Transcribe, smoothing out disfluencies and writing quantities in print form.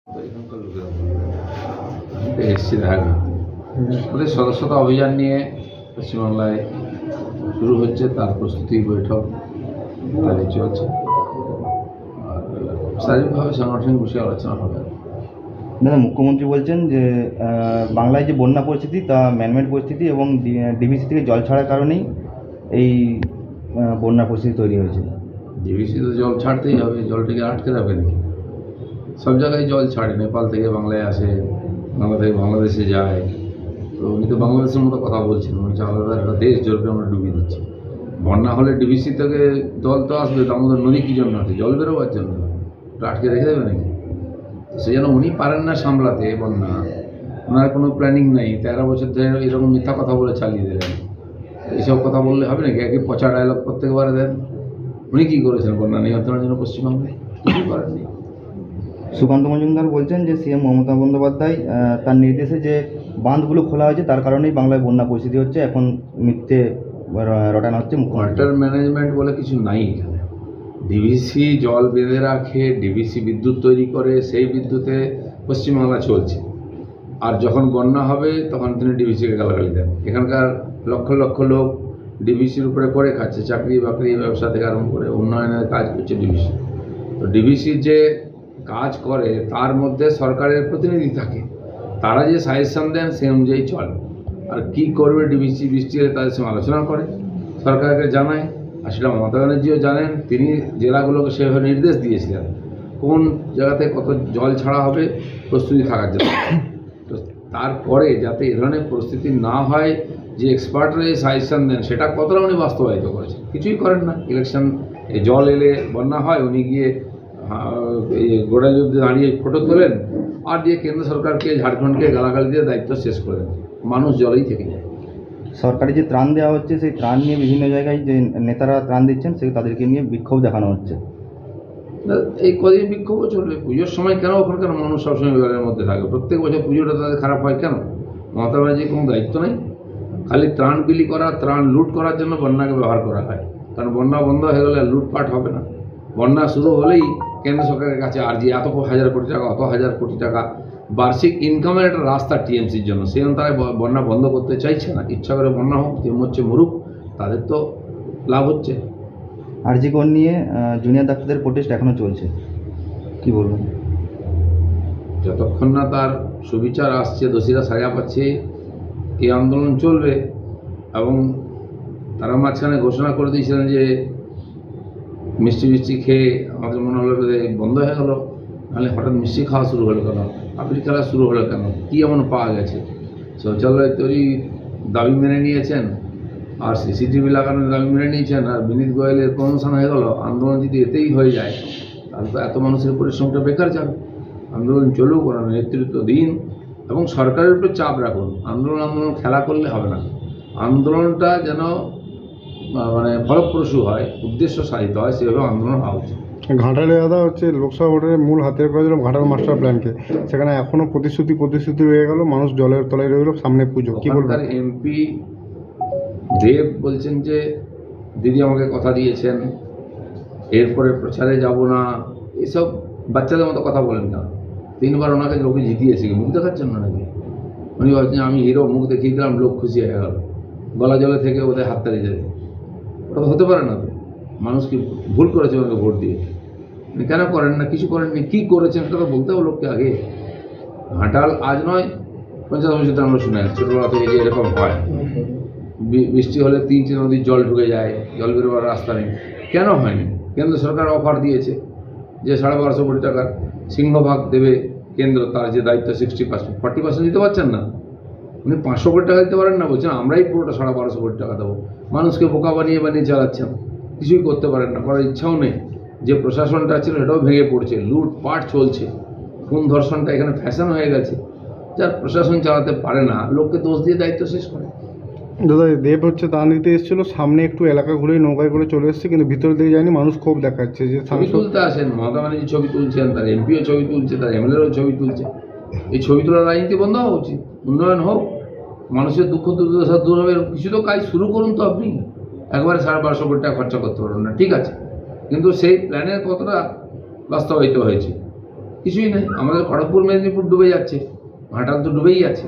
এখানকার লোকেরা আমি তো এসেছি দেখা করতে। ওদের সদস্যতা অভিযান নিয়ে পশ্চিমবাংলায় শুরু হচ্ছে, তার প্রস্তুতি বৈঠক তাদের চলছে। আর শারীরিকভাবে সাংগঠনিক বিষয়ে আলোচনা হবে। দাদা, মুখ্যমন্ত্রী বলছেন যে বাংলায় যে বন্যা পরিস্থিতি তা ম্যানমেড পরিস্থিতি এবং ডিভিসি থেকে জল ছাড়ার কারণেই এই বন্যা পরিস্থিতি তৈরি হয়েছে। ডিভিসি তো জল ছাড়তেই হবে, জলটাকে আটকে রাখবে নাকি? সব জায়গায় জল ছাড়ে, নেপাল থেকে বাংলায় আসে, বাংলা থেকে বাংলাদেশে যায়। তো উনি তো বাংলাদেশের মতো কথা বলছেন, মনে হচ্ছে আলাদা একটা দেশ জলকে আমরা ডুবিয়ে দিচ্ছি। বন্যা হলে ডিভিসি থেকে জল তো আসবে, তো আমাদের নদী কী জন্য আছে? জল বেরোবার জন্য, ওটা আটকে রেখে দেবে নাকি? সেই জন্য উনি পারেন না সামলাতে বন্যা, ওনার কোনো প্ল্যানিং নেই। 13 বছর ধরে এরকম মিথ্যা কথা বলে চালিয়ে দেবেন। এইসব কথা বললে হবে নাকি? একই পচা ডায়লগ প্রত্যেকবারে দেন। উনি কী করেছেন বন্যা নিয়ন্ত্রণের জন্য পশ্চিমবঙ্গে? কিছুই করেননি। সুকান্ত মজুমদার বলছেন যে সিএম মমতা বন্দ্যোপাধ্যায় তার নির্দেশে যে বাঁধগুলো খোলা হয়েছে তার কারণেই বাংলায় বন্যা পরিস্থিতি হচ্ছে, এখন মিথ্যে রটানো হচ্ছে মুখ্যমন্ত্রী। ওয়াটার ম্যানেজমেন্ট বলে কিছু নাই এখানে। ডিভিসি জল বেঁধে রাখে, ডিভিসি বিদ্যুৎ তৈরি করে, সেই বিদ্যুতে পশ্চিমবাংলা চলছে। আর যখন বন্যা হবে তখন তিনি ডিভিসিকে গালাগালি দেন। এখানকার লক্ষ লক্ষ লোক ডিভিসির উপরে করে খাচ্ছে, চাকরি বাকরি ব্যবসা থেকে আরম্ভ করে উন্নয়নের কাজ করছে ডিভিসি। তো ডিভিসির যে কাজ করে তার মধ্যে সরকারের প্রতিনিধি থাকে, তারা যে সাজেশন দেন সে অনুযায়ী চলে। আর কী করবে ডিভিসি, বৃষ্টি হলে তাদের সঙ্গে আলোচনা করে, সরকারকে জানায়। আর সেটা মমতা ব্যানার্জিও জানেন, তিনি জেলাগুলোকে সেভাবে নির্দেশ দিয়েছিলেন কোন জায়গাতে কত জল ছাড়া হবে প্রস্তুতি থাকার জন্য। তো তারপরে যাতে এ ধরনের পরিস্থিতি না হয়, যে এক্সপার্টরা যে সাজেশন দেন সেটা কতটা উনি বাস্তবায়িত করেছেন? কিছুই করেন না। ইলেকশন জল এলে বন্যা হয়, উনি গিয়ে গোড়ালি অব্দি দাঁড়িয়ে ফটো তোলেন আর দিয়ে কেন্দ্র সরকারকে, ঝাড়খণ্ডকে গালাগালি দিয়ে দায়িত্ব শেষ করে দেন। মানুষ জলেই থেকে যায়। সরকারি যে ত্রাণ দেওয়া হচ্ছে সেই ত্রাণ নিয়ে বিভিন্ন জায়গায় যে নেতারা ত্রাণ দিচ্ছেন সে তাদেরকে নিয়ে বিক্ষোভ দেখানো হচ্ছে। এই কদিন বিক্ষোভও চলবে। পুজোর সময় কেন ওখানকার মানুষ সবসময় বিভাগের মধ্যে থাকে? প্রত্যেক বছর পুজোটা তাদের খারাপ হয় কেন? মমতা ব্যানার্জির কোনো দায়িত্ব নেই? খালি ত্রাণ বিলি করা, ত্রাণ লুট করার জন্য বন্যাকে ব্যবহার করা হয়। কারণ বন্যা বন্ধ হয়ে গেলে লুটপাট হবে না। বন্যা শুরু হলেই কেন্দ্র সরকারের কাছে আর্জি, এত হাজার কোটি টাকা, অত হাজার কোটি টাকা বার্ষিক ইনকামের একটা রাস্তা টিএমসির জন্য। সেই জন্য তারা বন্যা বন্ধ করতে চাইছে না। ইচ্ছা করে বন্যা হোক, যে মরছে মরুক, তাদের তো লাভ হচ্ছে। আরজি কর নিয়ে জুনিয়র ডাক্তারদের প্রোটেস্ট এখনও চলছে, কি বলবেন? যতক্ষণ না তার সুবিচার আসছে, দোষীরা সাজা পাচ্ছে, এই আন্দোলন চলবে। এবং তারা মাঝখানে ঘোষণা করে দিয়েছিলেন যে মিষ্টি মিষ্টি খেয়ে আমাদের মনে হলো বন্ধ হয়ে গেল, নাহলে হঠাৎ মিষ্টি খাওয়া শুরু হলো কেন, পাপড়ি খেলা শুরু হলো কেন, কী এমন পাওয়া গেছে? শৌচালয় তৈরি দাবি মেনে নিয়েছেন, আর সিসিটিভি লাগানোর দাবি মেনে নিয়েছেন, আর বিনীত গোয়েলের প্রমোশন হয়ে গেল। আন্দোলন যদি এতেই হয়ে যায় তাহলে তো এত মানুষের পরিশ্রমটা বেকার যাবে। আন্দোলন চলুক, ওনার নেতৃত্ব দিন এবং সরকারের উপর চাপ রাখুন। আন্দোলন খেলা করলে হবে না। আন্দোলনটা যেন মানে ফলপ্রসূ হয়, উদ্দেশ্য সাধিত হয়, সেভাবে আন্দোলন হওয়া উচিত। ঘাটালে দাদা হচ্ছে লোকসভা ভোটের মূল হাতিয়ার করা ছিল ঘাটাল মাস্টার প্ল্যানকে, সেখানে এখনও প্রতিশ্রুতি রয়ে গেল, মানুষ জলের তলায় রয়ে গেল, সামনে পুজো, কী বলবেন? এমপি দেব বলছেন যে দিদি আমাকে কথা দিয়েছেন, এরপরে প্রচারে যাব না। এসব বাচ্চাদের মতো কথা বলেন না। 3 বার ওনাকে লোকে জিতিয়েছে, মুখ দেখাচ্ছেন না নাকি? উনি ভাবছেন আমি হিরো, মুখ দেখিয়ে দিলাম, লোক খুশি হয়ে গেল, গলা জলে থেকে ওদের হাততালি দেবে। ওটা তো হতে পারে না। তো মানুষ কি ভুল করেছে ওনাকে ভোট দিয়ে? কেন করেন না? কিছু করেননি। কী করেছেন সেটা তো বলতে হবে লোককে আগে। ঘাটাল আজ নয়, 50 বছর আমরা শুনে আসছি ছোটোবেলা থেকে যে এরকম হয়। বৃষ্টি হলে 3টি নদীর জল ঢুকে যায়, জল বেরোবার রাস্তা নেই। কেন হয়নি? কেন্দ্র সরকার অফার দিয়েছে যে 1250 কোটি টাকার সিংহভাগ দেবে কেন্দ্র, তার যে দায়িত্ব 60%, 40% দিতে পারছেন না। উনি 500 কোটি টাকা দিতে পারেন না, বলছেন আমরাই পুরোটা 1250 কোটি টাকা দেবো। মানুষকে বোকা বানিয়ে চালাচ্ছেন, কিছুই করতে পারেন না, করার ইচ্ছাও নেই। যে প্রশাসনটা ছিল সেটাও ভেঙে পড়ছে, লুটপাট চলছে, খুন ধর্ষণটা এখানে ফ্যাশন হয়ে গেছে। যার প্রশাসন চালাতে পারে না, লোককে দোষ দিয়ে দায়িত্ব শেষ করে। দাদা, দেব হচ্ছে ত্রাণ দিতে এসেছিল, সামনে একটু এলাকা ঘুরেই নৌকায় করে চলে এসেছে, কিন্তু ভিতরে দিয়ে যায়নি, মানুষ ক্ষোভ দেখাচ্ছে যে ছবি তুলতে আসেন। মমতা ব্যানার্জি ছবি তুলছেন, তার এমপিও ছবি তুলছে, তার এমএলএরও ছবি তুলছে। এই ছবি তোলার রাজনীতি বন্ধ হওয়া উচিত। উন্নয়ন হোক, মানুষের দুঃখ দুর্দশা দূর হবে, কিছু তো কাজ শুরু করুন। তো আপনি একবারে 1250 কোটি টাকা খরচা করতে পারবেন না, ঠিক আছে, কিন্তু সেই প্ল্যানের কতটা বাস্তবায়িত হয়েছে কিছুই নেই, আমাদের খড়গপুর মেদিনীপুর ডুবে যাচ্ছে, ঘাটাল তো ডুবেই আছে।